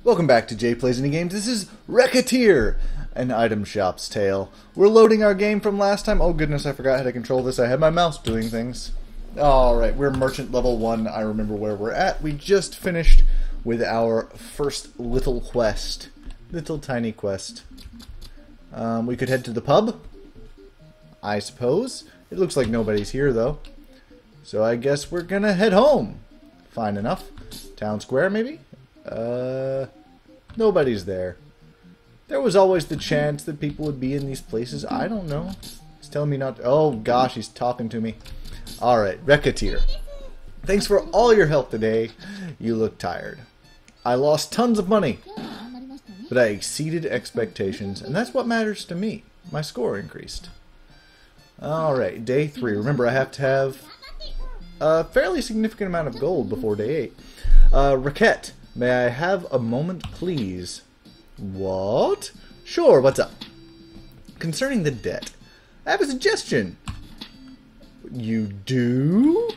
Welcome back to Jay Plays Any Games. This is Recettear, an item shop's tale. We're loading our game from last time. Oh goodness, I forgot how to control this. I had my mouse doing things. Alright, we're merchant level 1. I remember where we're at. We just finished with our first little quest. Little tiny quest. We could head to the pub, I suppose. It looks like nobody's here though. So I guess we're gonna head home. Fine enough. Town square maybe? Nobody's there. There was always the chance that people would be in these places. I don't know. He's telling me not to. Oh gosh, he's talking to me. Alright, Recettear. Thanks for all your help today. You look tired. I lost tons of money, but I exceeded expectations, and that's what matters to me. My score increased. Alright, day 3. Remember, I have to have a fairly significant amount of gold before day 8. Recettear. May I have a moment, please? What? Sure, what's up? Concerning the debt, I have a suggestion. You do?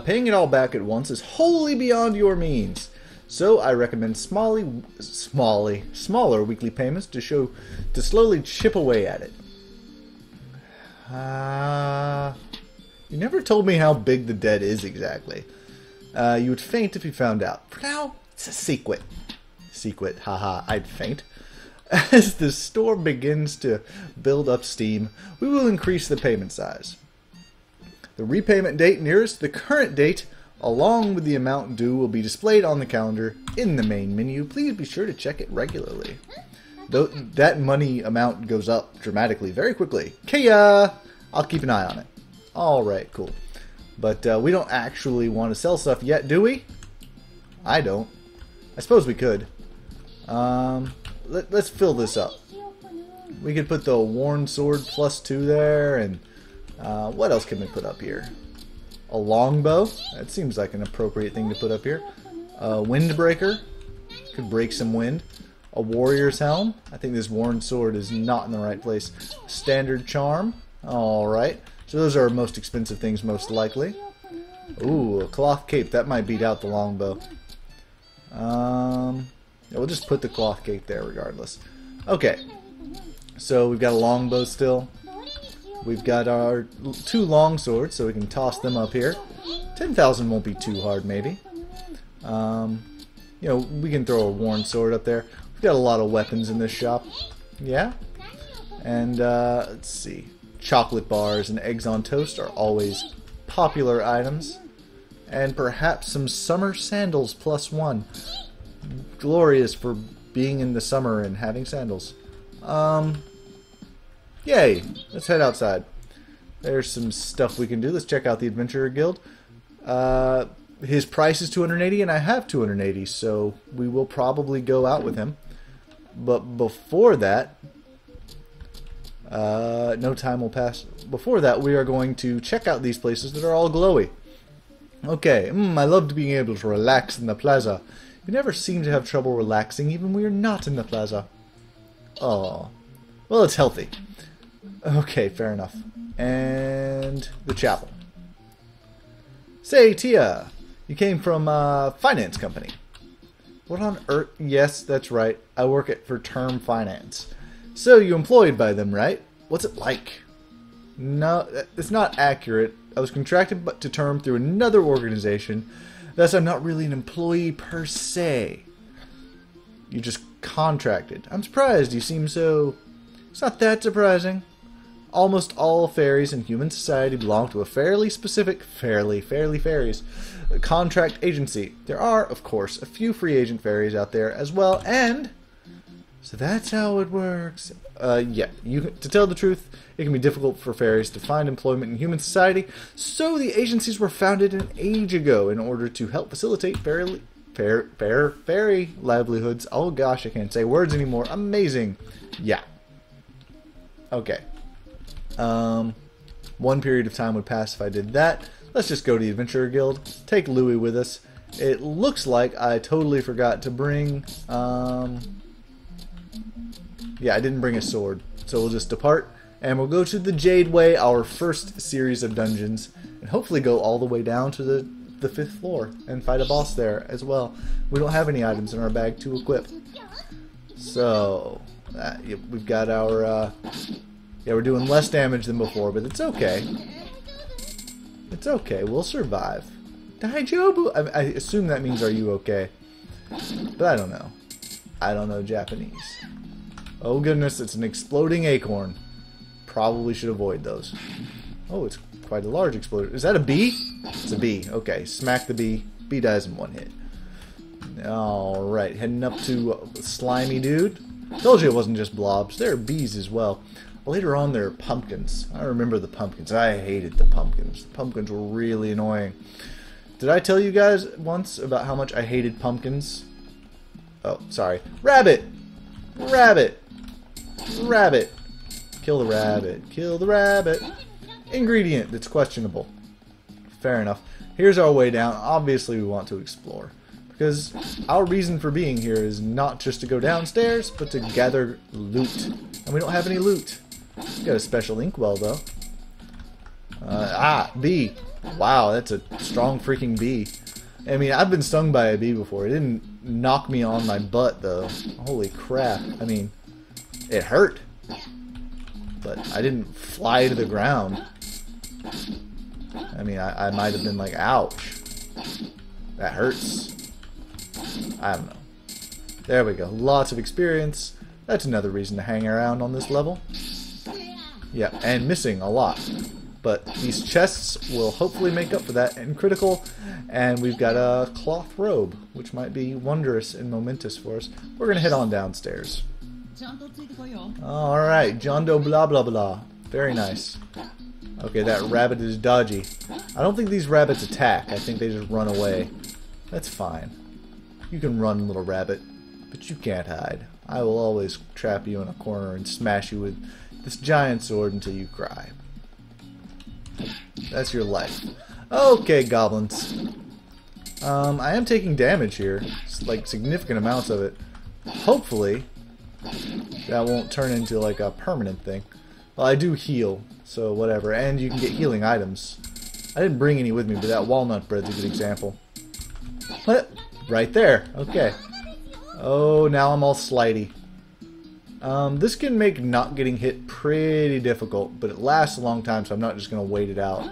Paying it all back at once is wholly beyond your means. So I recommend smaller weekly payments to slowly chip away at it. You never told me how big the debt is exactly. You would faint if you found out. For now, it's a secret. Secret, haha, I'd faint. As the store begins to build up steam, we will increase the payment size. The repayment date nearest the current date, along with the amount due, will be displayed on the calendar in the main menu. Please be sure to check it regularly. Though that money amount goes up dramatically very quickly. Kaya! I'll keep an eye on it. Alright, cool. But we don't actually want to sell stuff yet, do we? I don't. I suppose we could. Let's fill this up. We could put the worn sword +2 there, and what else can we put up here? A longbow. That seems like an appropriate thing to put up here. A windbreaker. Could break some wind. A warrior's helm. I think this worn sword is not in the right place. Standard charm. Alright. So those are our most expensive things, most likely. Ooh, a cloth cape. That might beat out the longbow. Yeah, we'll just put the cloth cape there regardless. Okay. So we've got a longbow still. We've got our 2 long swords, so we can toss them up here. 10,000 won't be too hard, maybe. You know, we can throw a worn sword up there. We've got a lot of weapons in this shop. Yeah? And, let's see. Chocolate bars and eggs on toast are always popular items. And perhaps some summer sandals +1. Glorious for being in the summer and having sandals. Yay! Let's head outside. There's some stuff we can do. Let's check out the Adventurer Guild. His price is 280 and I have 280, so we will probably go out with him. But before that, no time will pass. Before that, we are going to check out these places that are all glowy. Okay, I loved being able to relax in the plaza. You never seem to have trouble relaxing even when you're not in the plaza. Oh, well, it's healthy. Okay, fair enough. And the chapel. Say, Tia, you came from a finance company. What on earth? Yes, that's right. I work for Term Finance. So you employed by them, right? What's it like? No, it's not accurate. I was contracted to Term through another organization. Thus, I'm not really an employee per se. You just contracted. I'm surprised. You seem so... It's not that surprising. Almost all fairies in human society belong to a fairly specific, fairies, contract agency. There are, of course, a few free agent fairies out there as well, and... So that's how it works. Yeah, to tell the truth, it can be difficult for fairies to find employment in human society, so the agencies were founded an age ago in order to help facilitate fairy livelihoods. Oh gosh, I can't say words anymore. Amazing. Yeah. Okay. 1 period of time would pass if I did that. Let's just go to the Adventurer Guild. Take Louie with us. It looks like I totally forgot to bring... Yeah, I didn't bring a sword, so we'll just depart, and we'll go to the Jade Way, our first series of dungeons, and hopefully go all the way down to the the 5th floor and fight a boss there as well. We don't have any items in our bag to equip. So, we've got our, yeah, we're doing less damage than before, but it's okay. It's okay, we'll survive. Daijobu? I assume that means are you okay? But I don't know. I don't know Japanese. Oh goodness, it's an exploding acorn. Probably should avoid those. Oh, it's quite a large explosion. Is that a bee? It's a bee. Okay, smack the bee. Bee dies in 1 hit. Alright, heading up to slimy dude. Told you it wasn't just blobs. There are bees as well. Later on there are pumpkins. I remember the pumpkins. I hated the pumpkins. The pumpkins were really annoying. Did I tell you guys once about how much I hated pumpkins? Oh, sorry. Rabbit! Rabbit! Rabbit! Kill the rabbit. Kill the rabbit. Ingredient that's questionable. Fair enough. Here's our way down. Obviously we want to explore. Because our reason for being here is not just to go downstairs, but to gather loot. And we don't have any loot. We got a special inkwell though. Bee. Wow, that's a strong freaking bee. I mean, I've been stung by a bee before. It didn't knock me on my butt though. Holy crap. I mean, it hurt. But I didn't fly to the ground. I mean, I might have been like, ouch. That hurts. I don't know. There we go. Lots of experience. That's another reason to hang around on this level. Yeah, and missing a lot. But these chests will hopefully make up for that in critical. And we've got a cloth robe, which might be wondrous and momentous for us. We're going to head on downstairs. Alright, Jondo blah blah blah. Very nice. Okay, that rabbit is dodgy. I don't think these rabbits attack. I think they just run away. That's fine. You can run, little rabbit, but you can't hide. I will always trap you in a corner and smash you with this giant sword until you cry. That's your life. Okay, goblins. I am taking damage here. It's like significant amounts of it. Hopefully that won't turn into like a permanent thing. Well, I do heal, so whatever. And you can get healing items. I didn't bring any with me, but that walnut bread's a good example. What? Right there. Okay. Oh, now I'm all slidey. This can make not getting hit pretty difficult, but it lasts a long time, so I'm not just going to wait it out.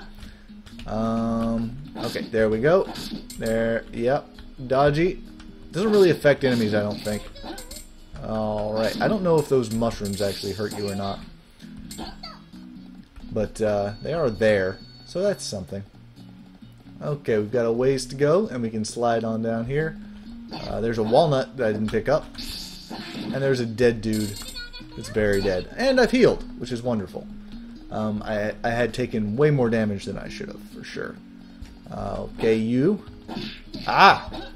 Okay, there we go. There, yep. Dodgy. Doesn't really affect enemies, I don't think. Alright, I don't know if those mushrooms actually hurt you or not. But they are there, so that's something. Okay, we've got a ways to go, and we can slide on down here. There's a walnut that I didn't pick up. And there's a dead dude that's very dead. And I've healed, which is wonderful. I had taken way more damage than I should have, for sure. Okay, you. Ah!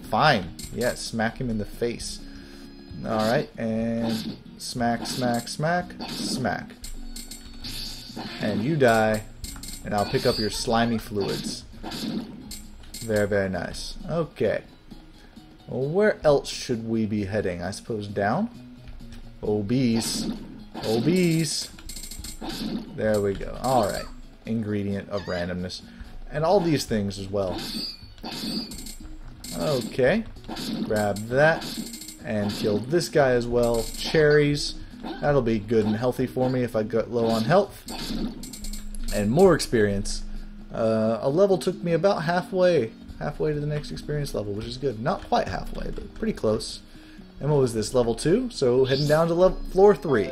Fine. Yeah, smack him in the face. Alright, and smack, smack, smack, smack. And you die, and I'll pick up your slimy fluids. Very, very nice. Okay. Well, where else should we be heading? I suppose down? Oh, bees. Oh, bees. There we go. Alright. Ingredient of randomness. And all these things as well. Okay. Grab that. And kill this guy as well. Cherries. That'll be good and healthy for me if I get low on health. And more experience. A level took me about halfway to the next experience level, which is good. Not quite halfway, but pretty close. And what was this, level 2? So heading down to floor 3.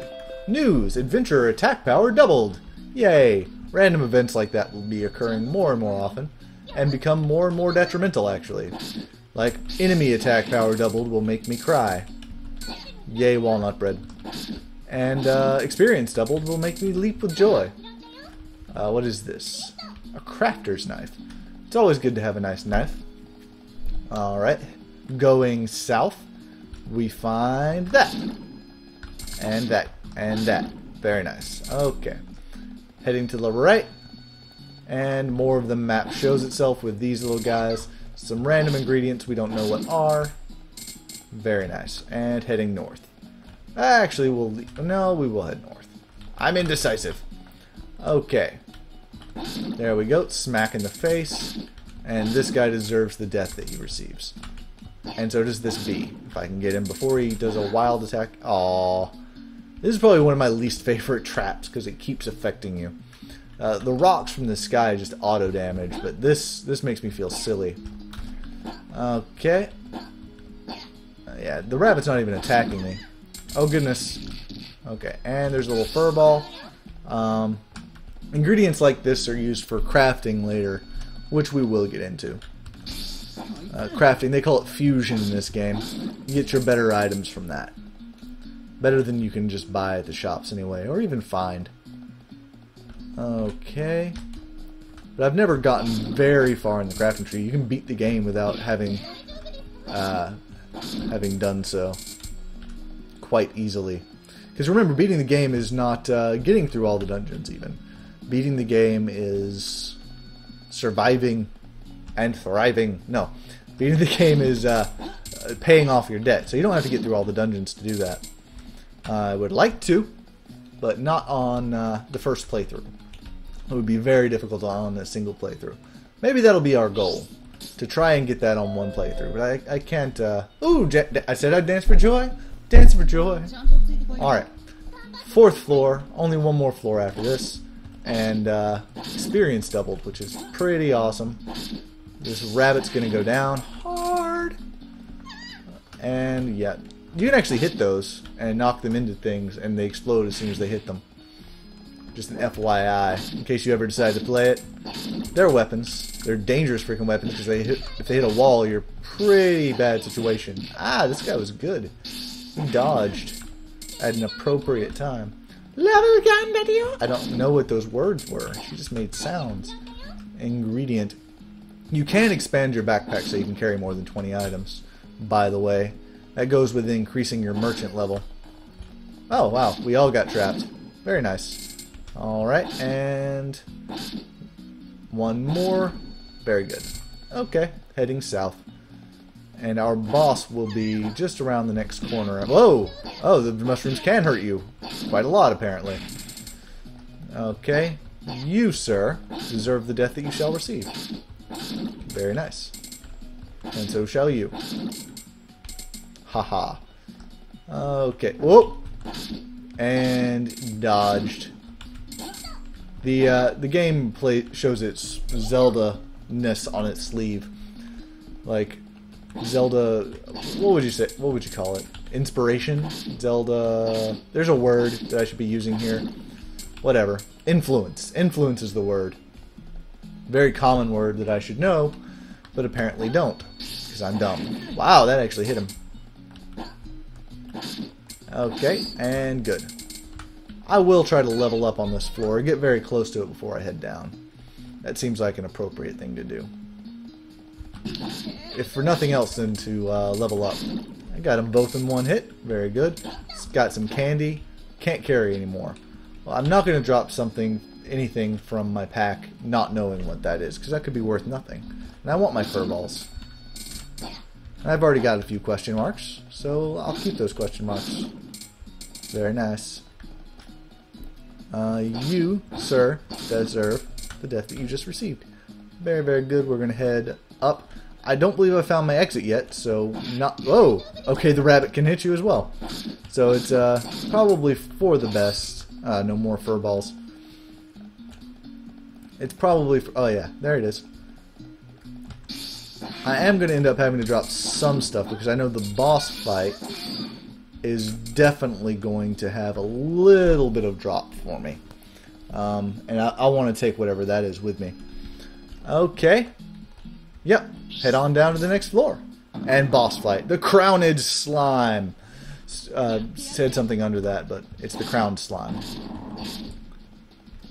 News! Adventurer attack power doubled! Yay! Random events like that will be occurring more and more often, and become more and more detrimental, actually. Like, enemy attack power doubled will make me cry. Yay, walnut bread. And experience doubled will make me leap with joy. What is this? A crafter's knife. It's always good to have a nice knife. Alright. Going south, we find that. And that. And that. Very nice. Okay. Heading to the right. And more of the map shows itself with these little guys. Some random ingredients we don't know what are. Very nice. And heading north. Actually, we will head north. I'm indecisive. Okay. There we go. Smack in the face. And this guy deserves the death that he receives. And so does this bee. If I can get him before he does a wild attack. Aww. This is probably one of my least favorite traps because it keeps affecting you. The rocks from the sky just auto damage, but this makes me feel silly. Okay. Yeah, the rabbit's not even attacking me. Oh goodness. Okay, and there's a little fur ball. Ingredients like this are used for crafting later, which we will get into. Crafting, they call it fusion in this game. You get your better items from that. Better than you can just buy at the shops anyway, or even find. Okay. But I've never gotten very far in the crafting tree. You can beat the game without having done so quite easily. Because remember, beating the game is not getting through all the dungeons even. Beating the game is surviving and thriving. No. Beating the game is paying off your debt. So you don't have to get through all the dungeons to do that. I would like to, but not on the first playthrough. It would be very difficult on a single playthrough. Maybe that'll be our goal, to try and get that on one playthrough. But I can't... Ooh, I said I'd dance for joy? Dance for joy. Alright. 4th floor. Only one more floor after this. And experience doubled, which is pretty awesome. This rabbit's going to go down hard. And yeah, you can actually hit those and knock them into things, and they explode as soon as they hit them. Just an FYI, in case you ever decide to play it. They're weapons. They're dangerous freaking weapons because if they hit a wall, you're pretty bad situation. Ah, this guy was good. He dodged at an appropriate time. I don't know what those words were. She just made sounds. Ingredient. You can expand your backpack so you can carry more than 20 items, by the way. That goes with increasing your merchant level. Oh, wow. We all got trapped. Very nice. Alright, and one more. Very good. Okay, heading south. And our boss will be just around the next corner. Whoa! Oh, the mushrooms can hurt you. Quite a lot, apparently. Okay. You, sir, deserve the death that you shall receive. Very nice. And so shall you. Haha. Okay. Whoa! And dodged. The game shows its Zelda-ness on its sleeve. Like... Zelda, what would you say? What would you call it? Inspiration? Zelda... There's a word that I should be using here. Whatever. Influence. Influence is the word. Very common word that I should know, but apparently don't, because I'm dumb. Wow, that actually hit him. Okay, and good. I will try to level up on this floor, get very close to it before I head down. That seems like an appropriate thing to do. If for nothing else than to level up. I got them both in one hit. Very good. Got some candy. Can't carry anymore. Well, I'm not going to drop anything from my pack not knowing what that is, because that could be worth nothing. And I want my fur balls. And I've already got a few question marks, so I'll keep those question marks. Very nice. You, sir, deserve the death that you just received. Very, very good. We're going to head up. I don't believe I found my exit yet, so not... Whoa! Okay, the rabbit can hit you as well. So it's probably for the best. No more fur balls. It's probably... Oh yeah, there it is. I am going to end up having to drop some stuff, because I know the boss fight is definitely going to have a little bit of drop for me. And I want to take whatever that is with me. Okay. Yep. Head on down to the next floor. And boss fight. The crowned slime. Said something under that, but it's the crowned slime.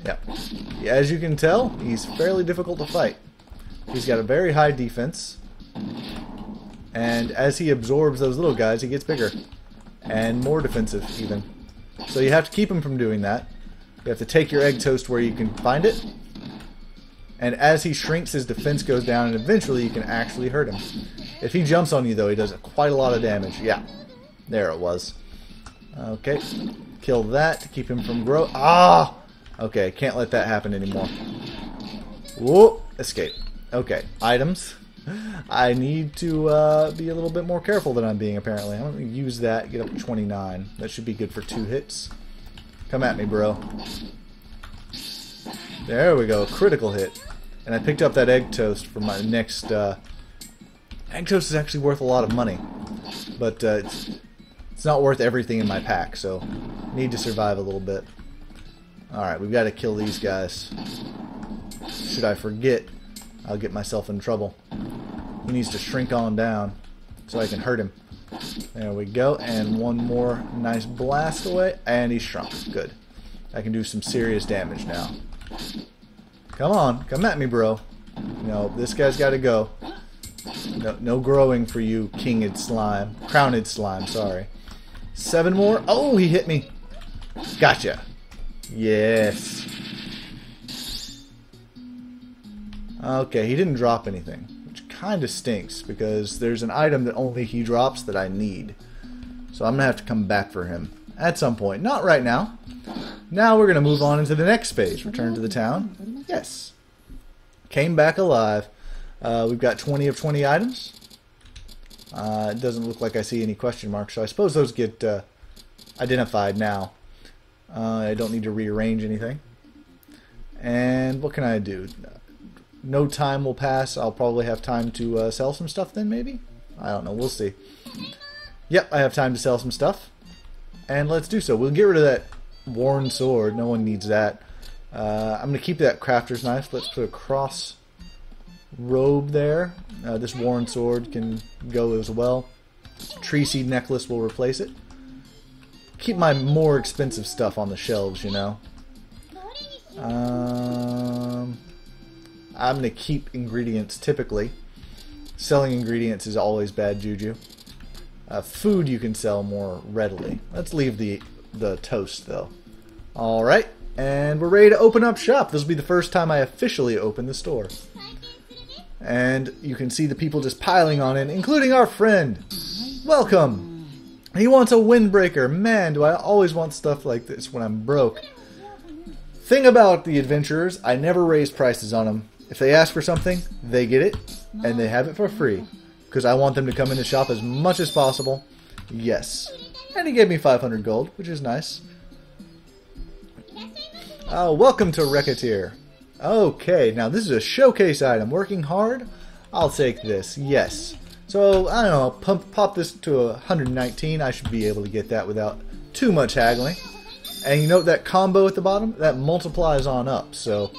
Yep. As you can tell, he's fairly difficult to fight. He's got a very high defense. And as he absorbs those little guys, he gets bigger. And more defensive, even. So you have to keep him from doing that. You have to take your egg toast where you can find it. And as he shrinks, his defense goes down, and eventually you can actually hurt him. If he jumps on you, though, he does quite a lot of damage. Yeah. There it was. Okay. Kill that to keep him from grow. Ah! Okay, can't let that happen anymore. Whoa! Escape. Okay, items. I need to be a little bit more careful than I'm being, apparently. I'm going to use that, get up to 29. That should be good for 2 hits. Come at me, bro. There we go, critical hit. And I picked up that egg toast for my next... egg toast is actually worth a lot of money. But it's not worth everything in my pack, so need to survive a little bit. Alright, we've got to kill these guys. Should I forget, I'll get myself in trouble. He needs to shrink on down so I can hurt him. There we go, and one more nice blast away, and he's shrunk. Good. I can do some serious damage now. Come on, come at me, bro. No, this guy's got to go. No growing for you, kinged slime. Crowned slime, sorry. 7 more. Oh, he hit me. Gotcha. Yes. Okay, he didn't drop anything, which kind of stinks because there's an item that only he drops that I need. So I'm going to have to come back for him at some point. Not right now. Now we're going to move on into the next phase. Return to the town. Yes. Came back alive. We've got 20 of 20 items. It doesn't look like I see any question marks, so I suppose those get identified now. I don't need to rearrange anything. And what can I do? No time will pass. I'll probably have time to sell some stuff then, maybe? I don't know. We'll see. Yep, I have time to sell some stuff. And let's do so. We'll get rid of that worn sword. No one needs that. I'm going to keep that crafter's knife. Let's put a cross robe there. This worn sword can go as well. Tree seed necklace will replace it. Keep my more expensive stuff on the shelves, you know. I'm going to keep ingredients typically. Selling ingredients is always bad juju. Food you can sell more readily. Let's leave the toast though. Alright, and we're ready to open up shop. This will be the first time I officially open the store. And you can see the people just piling on in, including our friend. Welcome! He wants a windbreaker. Man, do I always want stuff like this when I'm broke. Thing about the adventurers, I never raise prices on them. If they ask for something, they get it, and they have it for free. Because I want them to come in the shop as much as possible. Yes. And he gave me 500 gold, which is nice. Welcome to Recettear. Okay, now this is a showcase item. Working hard? I'll take this. Yes. So, I don't know, pop this to 119. I should be able to get that without too much haggling. And you note that combo at the bottom? That multiplies on up. So,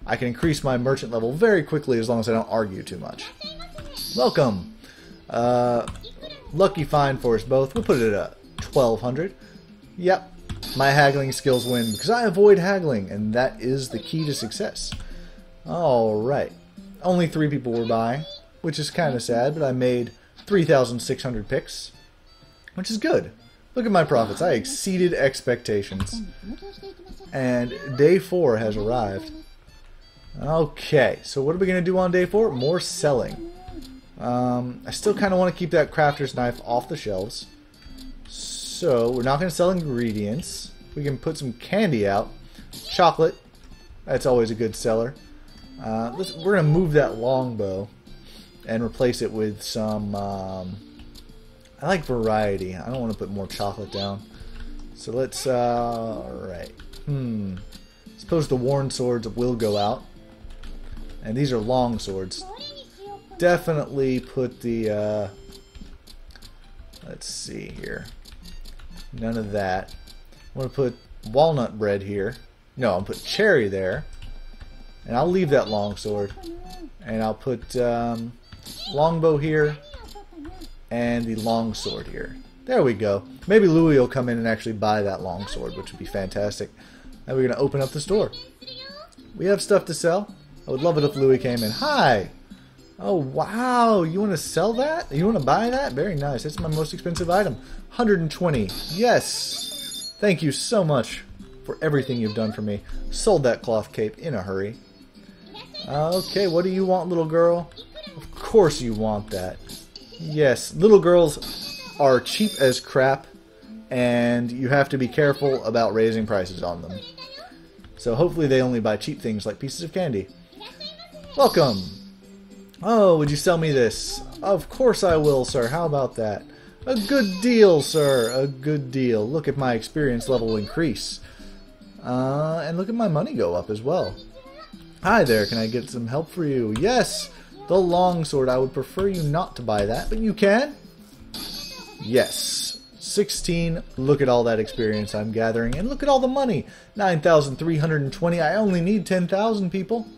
I can increase my merchant level very quickly as long as I don't argue too much. Welcome. Lucky find for us both. We'll put it at 1200. Yep. My haggling skills win because I avoid haggling, and that is the key to success. Alright. Only 3 people were buying, which is kind of sad, but I made 3,600 picks, which is good. Look at my profits. I exceeded expectations. And day 4 has arrived. Okay, so what are we going to do on day 4? More selling. I still kind of want to keep that crafter's knife off the shelves. So, we're not going to sell ingredients. We can put some candy out. Chocolate. That's always a good seller. We're going to move that longbow and replace it with some... I like variety. I don't want to put more chocolate down. So let's... Alright. Suppose the worn swords will go out. And these are long swords. Definitely put the... let's see here. None of that. I'm going to put walnut bread here. No, I'll put cherry there. And I'll leave that long sword. And I'll put longbow here. And the long sword here. There we go. Maybe Louie will come in and actually buy that long sword, which would be fantastic. Now we're going to open up the store. We have stuff to sell. I would love it if Louie came in. Hi! Oh, wow. You want to sell that? You want to buy that? Very nice. That's my most expensive item. 120. Yes. Thank you so much for everything you've done for me. Sold that cloth cape in a hurry. Okay, what do you want, little girl? Of course you want that. Yes, little girls are cheap as crap, and you have to be careful about raising prices on them. So hopefully they only buy cheap things like pieces of candy. Welcome. Oh, would you sell me this? Of course I will, sir. How about that? A good deal, sir. A good deal. Look at my experience level increase. And look at my money go up as well. Hi there, can I get some help for you? Yes, the longsword. I would prefer you not to buy that, but you can? Yes. 16. Look at all that experience I'm gathering, and look at all the money. 9,320. I only need 10,000 people.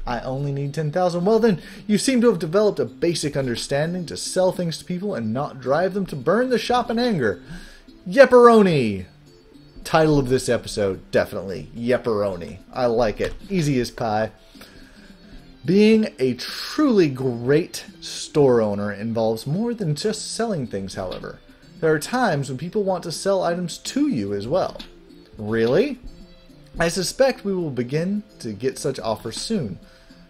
I only need 10,000. Well then, you seem to have developed a basic understanding to sell things to people and not drive them to burn the shop in anger. Yepperoni! Title of this episode, definitely. Yepperoni. I like it. Easy as pie. Being a truly great store owner involves more than just selling things, however. There are times when people want to sell items to you as well. Really? I suspect we will begin to get such offers soon.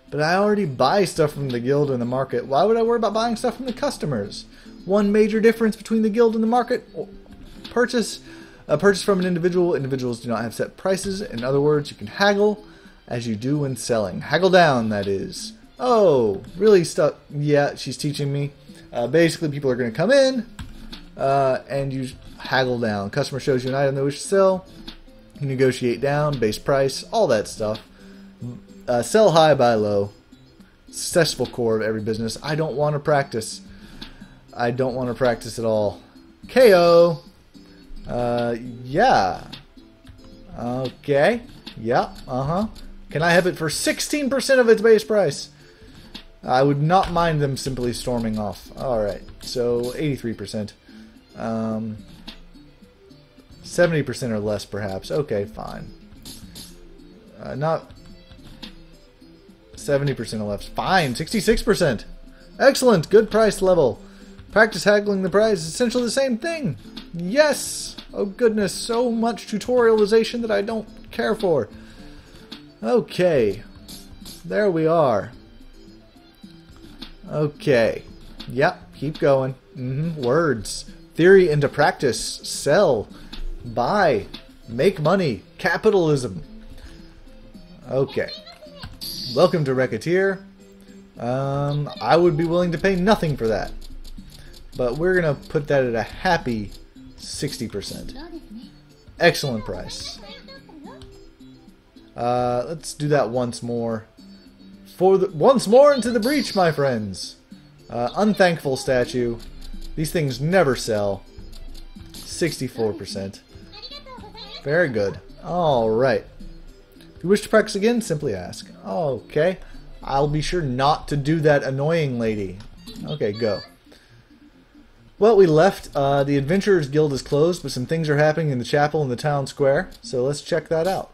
But I already buy stuff from the guild and the market. Why would I worry about buying stuff from the customers? One major difference between the guild and the market: a purchase from an individual. Individuals do not have set prices. In other words, you can haggle as you do when selling. Haggle down, that is. Oh, really stuck? Yeah, she's teaching me. Basically, people are going to come in and you haggle down. Customer shows you an item they wish to sell. You negotiate down, base price, all that stuff. Sell high, buy low. Successful core of every business. I don't want to practice. I don't want to practice at all. KO. Yeah. Okay. Yeah. Can I have it for 16% of its base price? I would not mind them simply storming off. Alright. So, 83%. 70% or less, perhaps. Okay, fine. Not 70% or less. Fine. 66%. Excellent. Good price level. Practice haggling the price is essentially the same thing. Yes. Oh, goodness. So much tutorialization that I don't care for. Okay. There we are. Okay. Yep. Keep going. Words. Theory into practice. Sell. Buy. Make money. Capitalism. Okay. Welcome to Recettear. I would be willing to pay nothing for that. But we're going to put that at a happy 60%. Excellent price. Let's do that once more. Once more into the breach, my friends. Unthankful statue. These things never sell. 64%. Very good. Alright. If you wish to practice again, simply ask. Okay. I'll be sure not to do that annoying lady. Okay, go. Well, we left. The Adventurers Guild is closed, but some things are happening in the chapel in the town square. So let's check that out.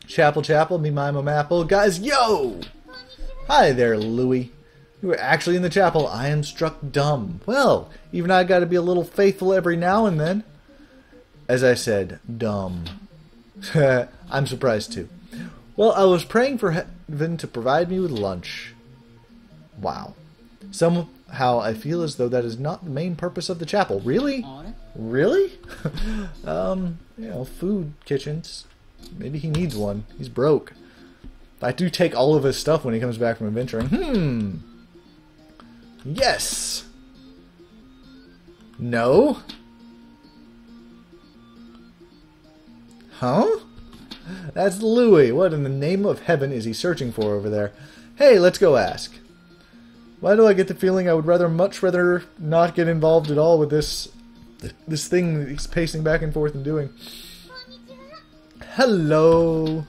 Chapel, me mime apple. Guys, yo! Hi there, Louie. You were actually in the chapel. I am struck dumb. Well, even I gotta be a little faithful every now and then. As I said, dumb. I'm surprised too. Well, I was praying for heaven to provide me with lunch. Wow. Somehow I feel as though that is not the main purpose of the chapel. Really? Really? You know, food kitchens. Maybe he needs one. He's broke. I do take all of his stuff when he comes back from adventuring. Yes. No. Huh? That's Louie. What in the name of heaven is he searching for over there? Hey, let's go ask. Why do I get the feeling I would much rather not get involved at all with this thing that he's pacing back and forth and doing? Hello.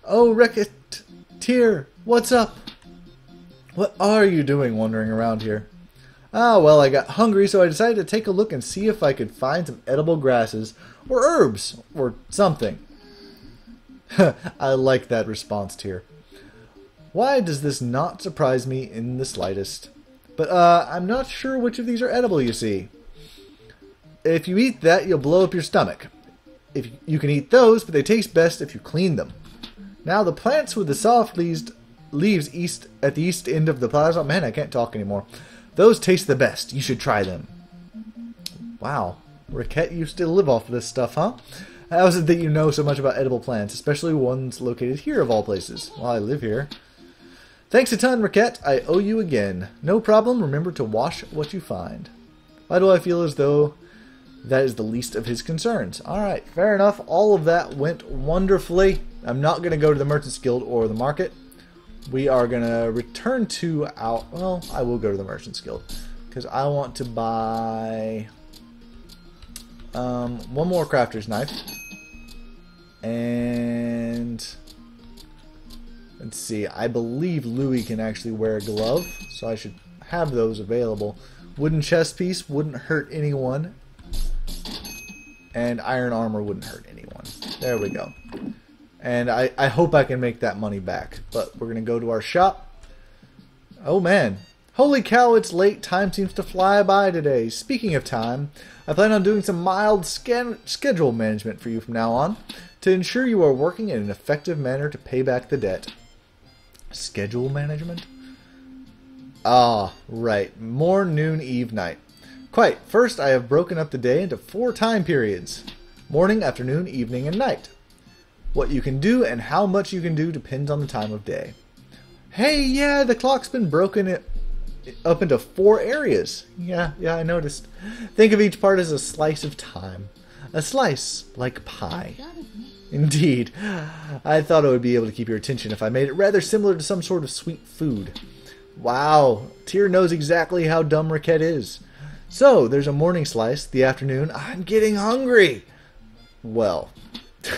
Oh, Recettear, what's up? What are you doing wandering around here? Ah, well, I got hungry, so I decided to take a look and see if I could find some edible grasses, or herbs, or something. I like that response, Tyr. Why does this not surprise me in the slightest? But, I'm not sure which of these are edible, you see. If you eat that, you'll blow up your stomach. If you can eat those, but they taste best if you clean them. Now, the plants with the soft leaves at the east end of the plaza, man, I can't talk anymore. Those taste the best. You should try them. Wow. Riquette, you still live off of this stuff, huh? How is it that you know so much about edible plants, especially ones located here of all places? Well, I live here. Thanks a ton, Recette. I owe you again. No problem. Remember to wash what you find. Why do I feel as though that is the least of his concerns? Alright, fair enough. All of that went wonderfully. I'm not going to go to the Merchant's Guild or the market. We are going to return to our... Well, I will go to the Merchant's Guild. Because I want to buy... one more crafter's knife. And... let's see. I believe Louis can actually wear a glove. So I should have those available. Wooden chest piece wouldn't hurt anyone. And iron armor wouldn't hurt anyone. There we go. And I hope I can make that money back. But we're going to go to our shop. Oh man. Holy cow, it's late. Time seems to fly by today. Speaking of time, I plan on doing some mild schedule management for you from now on to ensure you are working in an effective manner to pay back the debt. Schedule management? Ah, right. More noon, eve, night. Quite. First, I have broken up the day into 4 time periods. Morning, afternoon, evening, and night. What you can do and how much you can do depends on the time of day. Hey, yeah, the clock's been broken up into 4 areas. Yeah, I noticed. Think of each part as a slice of time. A slice like pie. Indeed. I thought I would be able to keep your attention if I made it rather similar to some sort of sweet food. Wow, Tyr knows exactly how dumb Recette is. So, there's a morning slice, the afternoon. I'm getting hungry. Well,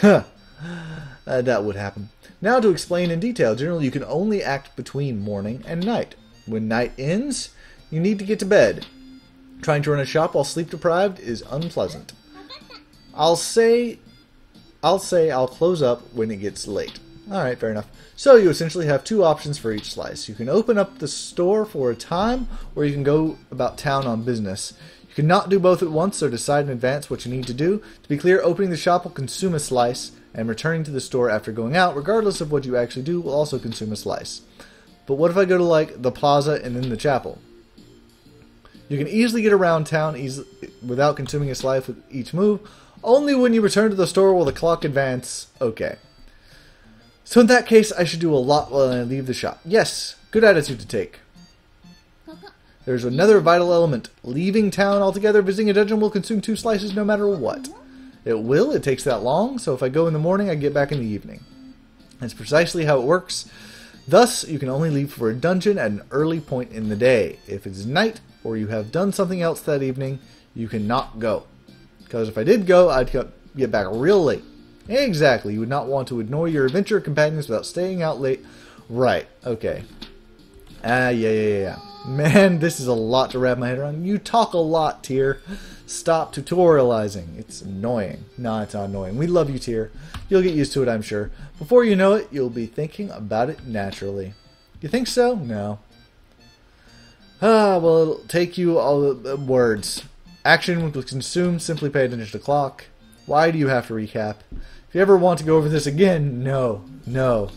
that would happen. Now to explain in detail. Generally, you can only act between morning and night. When night ends, you need to get to bed. Trying to run a shop while sleep deprived is unpleasant. I'll close up when it gets late. Alright, fair enough. So you essentially have 2 options for each slice. You can open up the store for a time, or you can go about town on business. You cannot do both at once, so decide in advance what you need to do. To be clear, opening the shop will consume a slice, and returning to the store after going out, regardless of what you actually do, will also consume a slice. But what if I go to, like, the plaza and then the chapel? You can easily get around town without consuming a slice with each move. Only when you return to the store will the clock advance. Okay. So in that case, I should do a lot while I leave the shop. Yes, good attitude to take. There's another vital element. Leaving town altogether, visiting a dungeon will consume 2 slices no matter what. It takes that long, so if I go in the morning, I get back in the evening. That's precisely how it works. Thus, you can only leave for a dungeon at an early point in the day. If it's night, or you have done something else that evening, you cannot go. Because if I did go, I'd get back real late. Exactly, you would not want to ignore your adventure companions without staying out late. Right, okay. Yeah. Man, this is a lot to wrap my head around. You talk a lot, Tyr. Stop tutorializing. It's annoying. No, it's not annoying. We love you, Tyr. You'll get used to it, I'm sure. Before you know it, you'll be thinking about it naturally. You think so? No. Well, it'll take you all the words. Action will consume. Simply pay attention to the clock. Why do you have to recap? If you ever want to go over this again, no.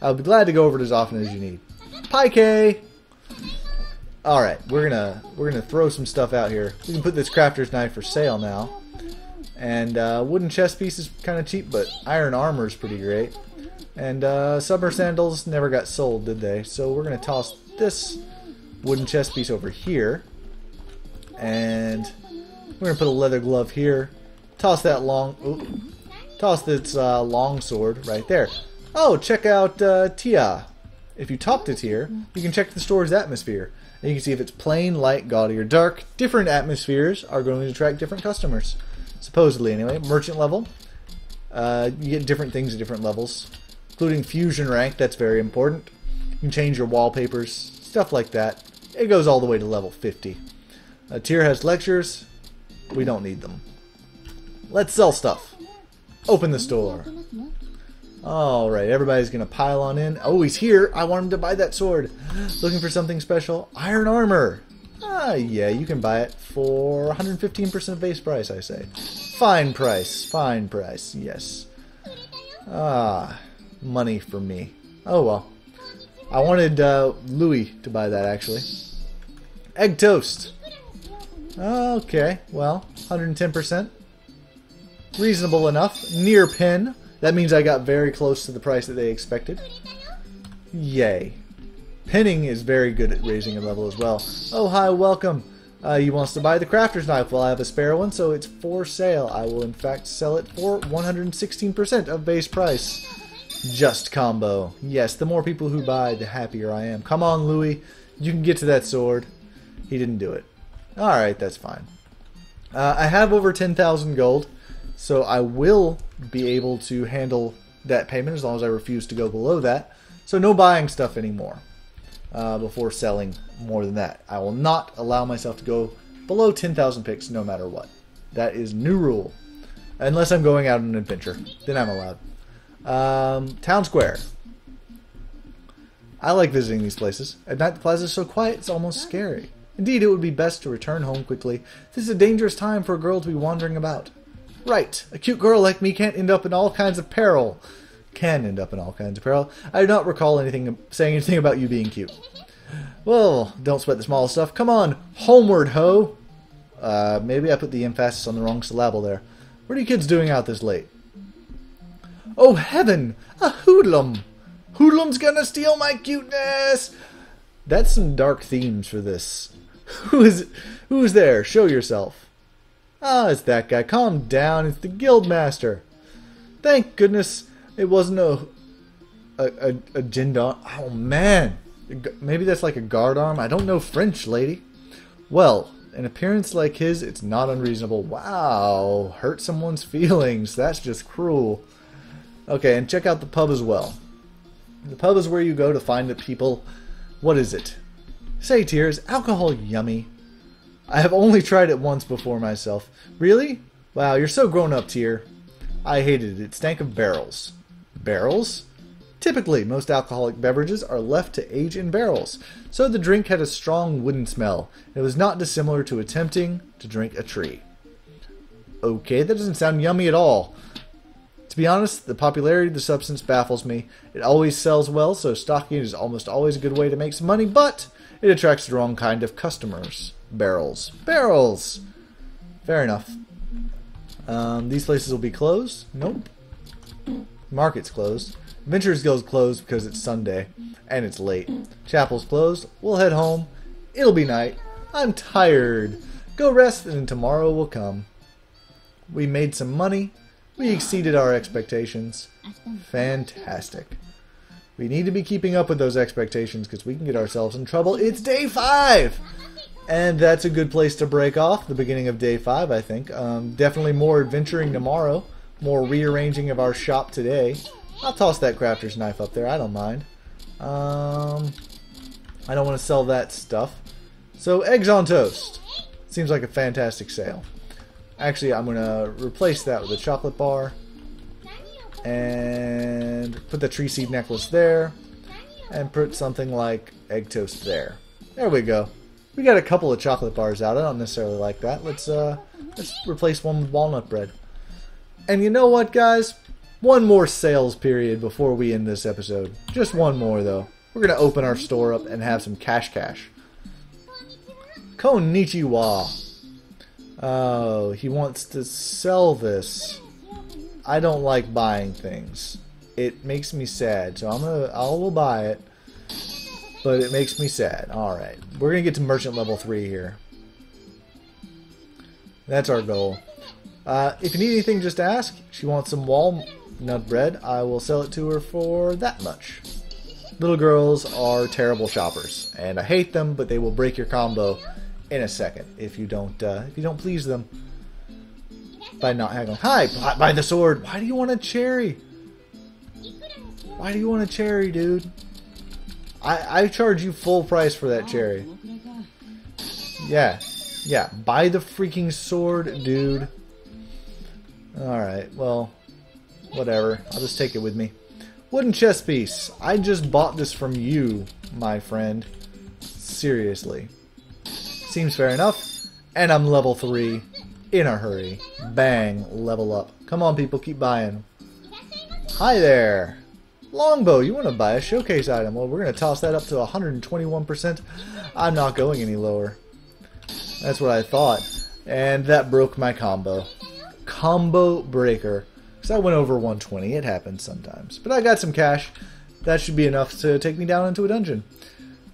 I'll be glad to go over it as often as you need. Pike! Alright, we're gonna throw some stuff out here. We can put this crafter's knife for sale now. And wooden chest piece is kind of cheap, but iron armor is pretty great. And summer sandals never got sold, did they? So we're gonna toss this wooden chest piece over here. And we're gonna put a leather glove here. Toss that this long sword right there. Oh, check out Tia. If you talk to Tyr, you can check the store's atmosphere. And you can see if it's plain, light, gaudy, or dark. Different atmospheres are going to attract different customers. Supposedly, anyway. Merchant level. You get different things at different levels. Including fusion rank, that's very important. You can change your wallpapers, stuff like that. It goes all the way to level 50. Tyr has lectures. We don't need them. Let's sell stuff. Open the store. Alright, everybody's going to pile on in. Oh, he's here. I want him to buy that sword. Looking for something special? Iron armor. Yeah, you can buy it for 115% base price, I say. Fine price, yes. Money for me. Oh, well. I wanted Louis to buy that, actually. Egg toast. Okay, well, 110%. Reasonable enough. Near pin. That means I got very close to the price that they expected. Yay. Pinning is very good at raising a level as well. Oh, hi, welcome. He wants to buy the crafter's knife. Well, I have a spare one, so it's for sale. I will, in fact, sell it for 116% of base price. Just combo. Yes, the more people who buy, the happier I am. Come on, Louis. You can get to that sword. He didn't do it. Alright, that's fine. I have over 10,000 gold, so I will be able to handle that payment as long as I refuse to go below that. So no buying stuff anymore before selling more than that. I will not allow myself to go below 10,000 picks no matter what. That is new rule. Unless I'm going out on an adventure. Then I'm allowed. Town Square. I like visiting these places. At night the plaza is so quiet it's almost scary. Indeed, it would be best to return home quickly. This is a dangerous time for a girl to be wandering about. Right. A cute girl like me can't end up in all kinds of peril. Can end up in all kinds of peril. I do not recall saying anything about you being cute. Well, don't sweat the small stuff. Come on, homeward, ho! Maybe I put the emphasis on the wrong syllable there. What are you kids doing out this late? Oh, heaven! A hoodlum! Hoodlum's gonna steal my cuteness! That's some dark themes for this. Who is there? Show yourself. Ah, it's that guy. Calm down. It's the guildmaster. Thank goodness it wasn't a gendarme. Oh, man. Maybe that's like a guard arm. I don't know French, lady. Well, an appearance like his, it's not unreasonable. Wow. Hurt someone's feelings. That's just cruel. Okay, and check out the pub as well. The pub is where you go to find the people. What is it? Say, Tyr, is alcohol yummy? I have only tried it once before myself. Really? Wow, you're so grown up, Tyr. I hated it. It stank of barrels. Barrels? Typically, most alcoholic beverages are left to age in barrels, so the drink had a strong wooden smell. It was not dissimilar to attempting to drink a tree. Okay, that doesn't sound yummy at all. To be honest, the popularity of the substance baffles me. It always sells well, so stocking it is almost always a good way to make some money, but it attracts the wrong kind of customers. Barrels. Barrels! Fair enough. These places will be closed? Nope. Market's closed. Adventurers Guild's closed because it's Sunday, and it's late. Chapel's closed. We'll head home. It'll be night. I'm tired. Go rest, and tomorrow will come. We made some money. We exceeded our expectations. Fantastic. We need to be keeping up with those expectations because we can get ourselves in trouble. It's day 5! And that's a good place to break off the beginning of day 5, I think. Definitely more adventuring tomorrow. More rearranging of our shop today. I'll toss that crafter's knife up there. I don't mind. I don't want to sell that stuff. So, eggs on toast. Seems like a fantastic sale. Actually, I'm going to replace that with a chocolate bar. And put the tree seed necklace there. And put something like egg toast there. There we go. We got a couple of chocolate bars out. I don't necessarily like that. Let's replace one with walnut bread. And you know what, guys? One more sales period before we end this episode. Just one more, though. We're going to open our store up and have some cash. Konnichiwa. Oh, he wants to sell this. I don't like buying things. It makes me sad, so I will buy it. But it makes me sad. Alright. We're going to get to merchant level 3 here. That's our goal. If you need anything, just ask. She wants some walnut bread. I will sell it to her for that much. Little girls are terrible shoppers. And I hate them, but they will break your combo in a second if you don't please them by not haggling. Hi, buy the sword. Why do you want a cherry? Why do you want a cherry, dude? I charge you full price for that cherry. Yeah, buy the freaking sword, dude. Alright, well, whatever. I'll just take it with me. Wooden chess piece. I just bought this from you, my friend. Seriously. Seems fair enough. And I'm level 3 in a hurry. Bang, level up. Come on, people, keep buying. Hi there. Longbow, you want to buy a showcase item? Well, we're going to toss that up to 121%. I'm not going any lower. That's what I thought. And that broke my combo. Combo breaker. Because I went over 120. It happens sometimes. But I got some cash. That should be enough to take me down into a dungeon.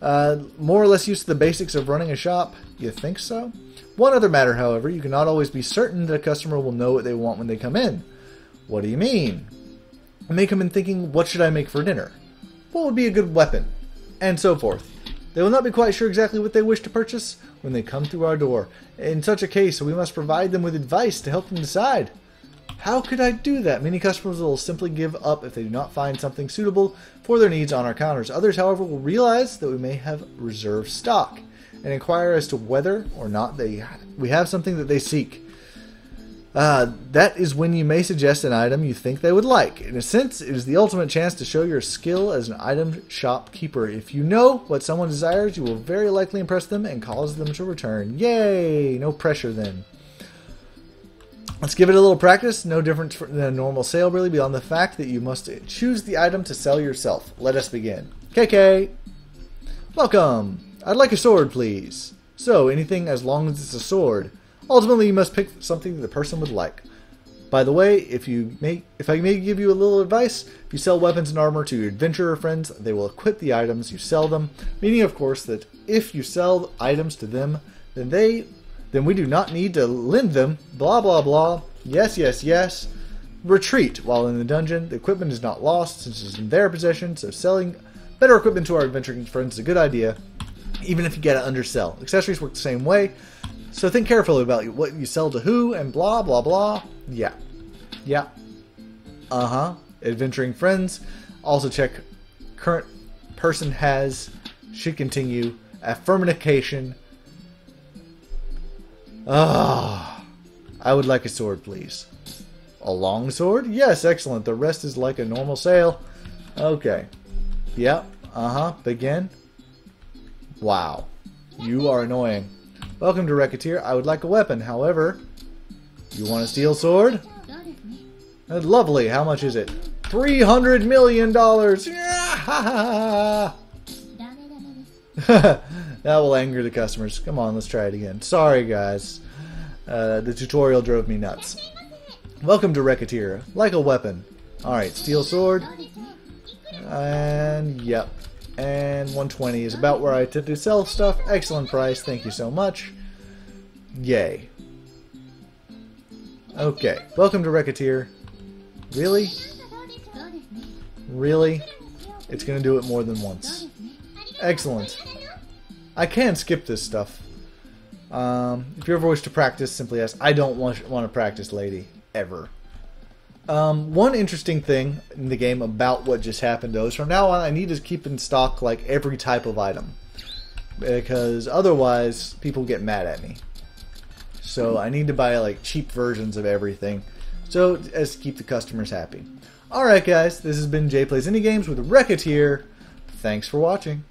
More or less used to the basics of running a shop? You think so? One other matter, however, you cannot always be certain that a customer will know what they want when they come in. What do you mean? They may come in thinking, what should I make for dinner? What would be a good weapon? And so forth. They will not be quite sure exactly what they wish to purchase when they come through our door. In such a case, we must provide them with advice to help them decide. How could I do that? Many customers will simply give up if they do not find something suitable for their needs on our counters. Others, however, will realize that we may have reserved stock and inquire as to whether or not we have something that they seek. That is when you may suggest an item you think they would like. In a sense, it is the ultimate chance to show your skill as an item shopkeeper. If you know what someone desires, you will very likely impress them and cause them to return. Yay! No pressure then. Let's give it a little practice. No different than a normal sale, really, beyond the fact that you must choose the item to sell yourself. Let us begin. KK! Welcome! I'd like a sword, please. So, anything as long as it's a sword. Ultimately, you must pick something that the person would like. By the way, if I may give you a little advice, if you sell weapons and armor to your adventurer friends, they will equip the items you sell them. Meaning, of course, that if you sell items to them, then we do not need to lend them. Blah, blah, blah. Yes, yes, yes. Retreat while in the dungeon. The equipment is not lost since it's in their possession, so selling better equipment to our adventuring friends is a good idea, even if you get to undersell. Accessories work the same way. So think carefully about what you sell to who and blah, blah, blah. Yeah. Yeah. Uh-huh. Adventuring friends. Also check current person has. Should continue. Affirmation. Ah. I would like a sword, please. A long sword? Yes, excellent. The rest is like a normal sale. Okay. Yep. Uh-huh. Begin. Wow. You are annoying. Welcome to Recettear. I would like a weapon. However, you want a steel sword? Lovely. How much is it? $300 million. That will anger the customers. Come on, let's try it again. Sorry, guys. The tutorial drove me nuts. Welcome to Recettear. Like a weapon. Alright, steel sword. And, yep. And 120 is about where I tend to sell stuff. Excellent price. Thank you so much. Yay. Okay. Welcome to Recettear. Really? Really? It's going to do it more than once. Excellent. I can skip this stuff. If you ever wish to practice, simply ask. I don't want to practice, lady. Ever. One interesting thing in the game about what just happened, though, is from now on I need to keep in stock like every type of item, because otherwise people get mad at me. So I need to buy like cheap versions of everything, so as to keep the customers happy. Alright guys, this has been Jay Plays Indie Games with Recettear. Thanks for watching.